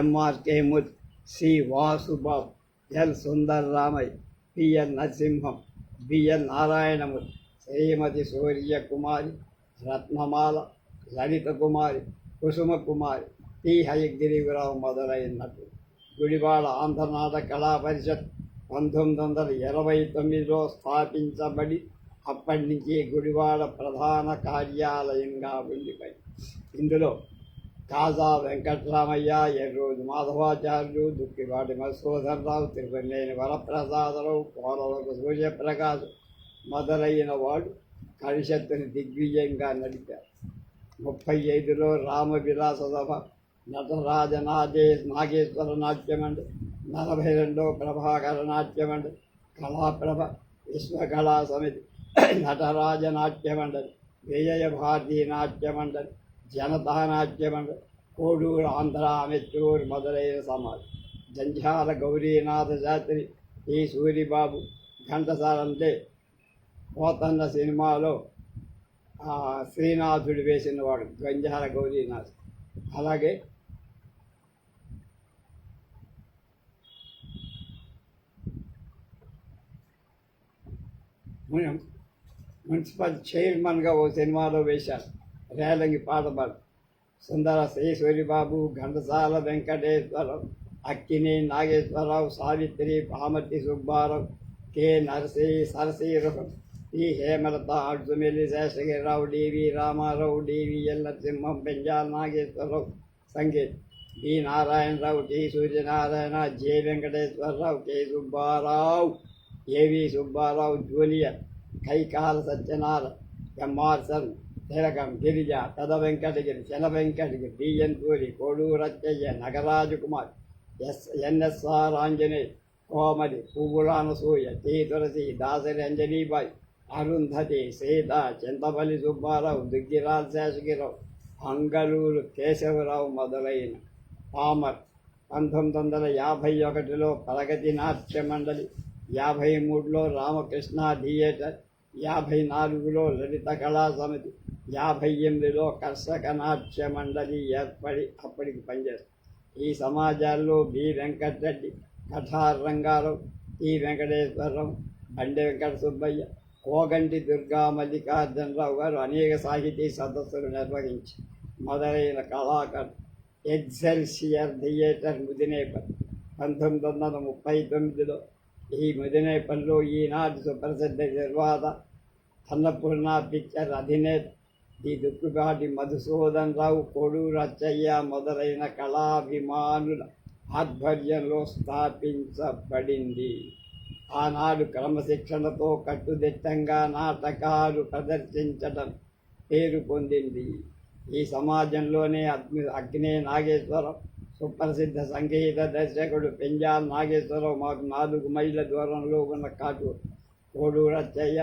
MRK Murthy, C Vasubabu, L Sundararamayya, PN Narasimham, BN Narayanamurthy, Srimati Suryakumari, Ratnamala, Lalitha కుమారి, కుసుమ కుమారి, టి హయగిరిరావు మొదలైనట్టు గుడివాడ ఆంధ్రనాటక కళా పరిషత్ 1929లో స్థాపించబడి అప్పటి నుంచి గుడివాడ ప్రధాన కార్యాలయంగా ఉండిపోయింది. ఇందులో కాజా వెంకటరామయ్య, ఎర్రోజు మాధవాచార్యులు, దుక్కివాటి మధుసూదనరావు, తిరుపతిలేని వరప్రసాదరావు, పోలవకు సూర్యప్రకాశ్ మొదలైన వాడు పరిషత్తుని దిగ్విజయంగా నడిపారు. 35లో రామవిలాస సభ, నటరాజ నాగేశ్వర నాట్యమండలి, 42లో ప్రభాకర నాట్యమండలి, కళాప్రభ, విశ్వకళా సమితి, నటరాజ నాట్యమండలి, విజయభారతి నాట్యమండలి, జనతా నాట్యమండలి, కోడూరు ఆంధ్ర అమెచ్చూరు మొదలైన సమాజం. జంఝాల గౌరీనాథ శాస్త్రి, టి సూరిబాబు, ఘంటసాల అంటే పోతన్న సినిమాలో శ్రీనాథుడు వేసిన వాడు గంజాల గౌరీనాథ్. అలాగే మున్సిపల్ చైర్మన్గా ఓ సినిమాలో వేశారు. రేలంగి పాటపాడు. Sundara Sriswaribabu, Ghantasala Venkateswararao, Akkineni Nageswararao, Savitri, Pamarthi Subbarao, K Sarasiruham, T Hemalatha, Adsumelli Seshagirirao, DV Ramarao, DVL Narasimham, Penjala Nageswararao, Sangeet B Narayanarao, T Suryanarayana, J Venkateswararao, K Subbarao, AV Subbarao junior, Kaikala Satyanarayana, MR Sharma, Tilakam, Girija, Peda Venkatagiri, Chela Venkatagiri, BN Puri, Kodurachayya, Nagaraju Kumar, NSR Anjaneya, Komali, Puvvulanasuya, T Tulasi, Dasari Anjanibai, Arundhati, Sita, Chintapalli Subbarao, Duggirala Seshagirirao, Angaluru Keshavarao మొదలైన పామర్. 1951లో ప్రగతి నాట్య మండలి, 53లో రామకృష్ణ థియేటర్, 54లో లలిత కళా సమితి, 58లో కర్షక నాట్య మండలి ఏర్పడి అప్పటికి పనిచేస్తుంది. ఈ సమాజాల్లో బి వెంకటరెడ్డి, కఠార్ రంగారావు, టి వెంకటేశ్వరరావు, బండి వెంకట సుబ్బయ్య, కోగంటి దుర్గా మల్లికార్జునరావు గారు అనేక సాహితీ సదస్సులు నిర్వహించి మొదలైన కళాకారులు. ఎగ్జెల్సియర్ థియేటర్ ముదినేపల్లి, 1939లో ఈ ముదినేపల్లిలో ఈనాటి సుప్రసిద్ధ నిర్వాద అన్నపూర్ణ పిక్చర్ అధినేత ది దుక్కుబాటి మధుసూదనరావు, కోడూరు అచ్చయ్య మొదలైన కళాభిమానుల ఆధ్వర్యంలో స్థాపించబడింది. ఆనాడు క్రమశిక్షణతో కట్టుదిట్టంగా నాటకాలు ప్రదర్శించడం పేరు పొందింది. ఈ సమాజంలోనే అగ్నే నాగేశ్వరరావు, సుప్రసిద్ధ సంగీత దర్శకుడు పెంజాల నాగేశ్వరరావు మాకు 4 మైళ్ళ దూరంలో ఉన్న కాటూరు, కోడూరు అచ్చయ్య,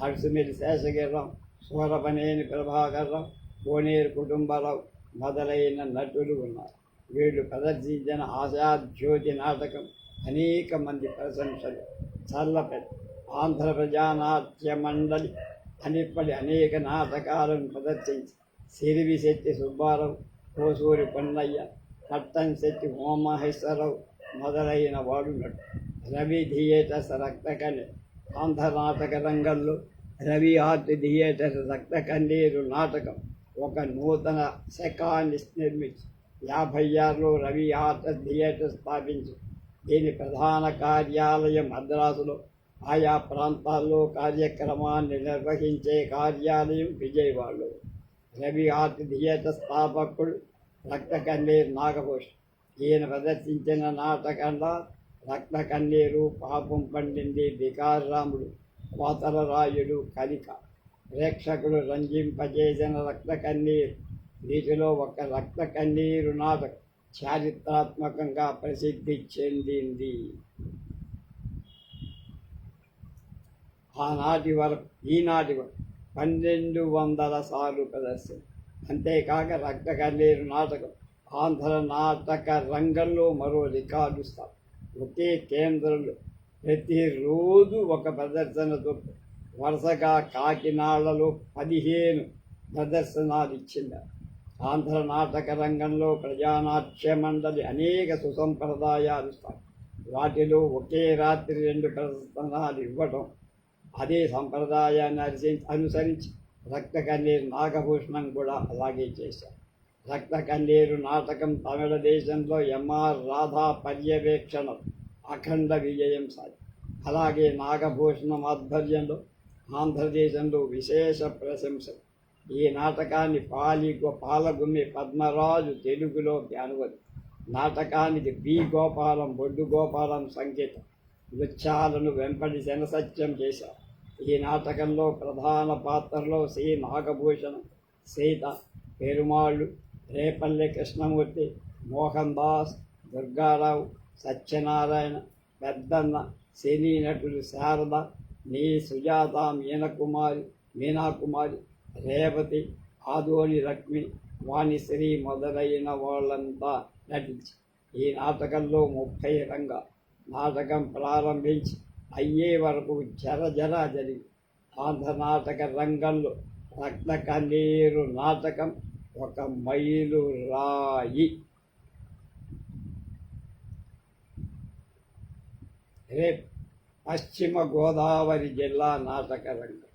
అడుసుమిల్లి శేషగిరిరావు, సూరపనేని ప్రభాకర్రావు, కోనేరు కుటుంబరావు మొదలైన నటులు ఉన్నారు. వీళ్ళు ప్రదర్శించిన ఆశాజ్యోతి నాటకం అనేక మంది ప్రశంసలు చల్లపెట్ట. ఆంధ్ర ప్రజానాట్య మండలి అనిప్పటి అనేక నాటకాలను ప్రదర్శించి సిరివిశెట్టి సుబ్బారావు, కోసూరి పొన్నయ్య, పట్టంశెట్టి ఉమామహేశ్వరరావు మొదలైన వాడు నటు. రవి థియేటర్స్ రక్తకళి. ఆంధ్ర నాటక రంగంలో రవి ఆర్ట్ థియేటర్ రక్తకన్నీరు నాటకం ఒక నూతన శకాన్ని నిర్మించి 56లో రవి ఆర్ట్ థియేటర్ స్థాపించి దీని ప్రధాన కార్యాలయం మద్రాసులో, ఆయా ప్రాంతాల్లో కార్యక్రమాన్ని నిర్వహించే కార్యాలయం విజయవాడలో. రవి ఆర్ట్ థియేటర్ స్థాపకుడు రక్త కన్నీరు నాగభూషణ్. ఈయన ప్రదర్శించిన నాటకంలో రక్త కన్నీరు, పాపం పండింది, వికారరాముడు, కోతలరాయుడు కనిక. ప్రేక్షకులు రంజింపజేసిన రక్త కన్నీరు. వీటిలో ఒక రక్త కన్నీరు నాటకం చారిత్రాత్మకంగా ప్రసిద్ధి చెందింది. ఆనాటి వరకు ఈనాటి వరకు 1200 సార్లు ప్రదర్శన. అంతేకాక రక్త కన్నీరు నాటకం ఆంధ్ర నాటక రంగంలో మరో రికార్డు స్థానం. ఒకే కేంద్రంలో ప్రతిరోజు ఒక ప్రదర్శనతో వరుసగా కాకినాడలో 15 ప్రదర్శనలు ఇచ్చింది. ఆంధ్ర నాటక రంగంలో ప్రజానాట్య మండలి అనేక సుసంప్రదాయాలు స్థాయి. వాటిలో ఒకే రాత్రి 2 ప్రదర్శనలు ఇవ్వడం. అదే సంప్రదాయాన్ని అనుసరించి రక్త కన్నీరు నాగభూషణం కూడా అలాగే చేశారు. రక్త కన్నీరు నాటకం తమిళ దేశంలో ఎంఆర్ రాధా పర్యవేక్షణ అఖండ విజయం సాధి. అలాగే నాగభూషణం ఆధ్వర్యంలో ఆంధ్రదేశంలో విశేష ప్రశంసలు. ఈ నాటకాన్ని పాలగుమ్మి పద్మరాజు తెలుగులోకి అనువది. నాటకానికి బి గోపాలం, బొడ్డు గోపాలం సంగీతం, నృత్యాలను వెంపటి శనసత్యం చేశారు. ఈ నాటకంలో ప్రధాన పాత్రలో శ్రీ నాగభూషణం, సీత, పెరుమాళ్ళు, రేపల్లె కృష్ణమూర్తి, మోహన్ దాస్, దుర్గారావు, సత్యనారాయణ, పెద్దన్న, సినీ నటులు శారద, నీ సుజాత, మీనాకుమారి, రేవతి, ఆదోని లక్ష్మి, వాణిశ్రీ మొదలైన వాళ్ళంతా నటించి ఈ నాటకంలో 30 రంగాలు. నాటకం ప్రారంభించి అయ్యే వరకు జరజరా జరిగి ఆంధ్ర నాటక రంగంలో రక్త కన్నీరు నాటకం ఒక మైలురాయి. రేపు పశ్చిమ గోదావరి జిల్లా నాటక రంగం.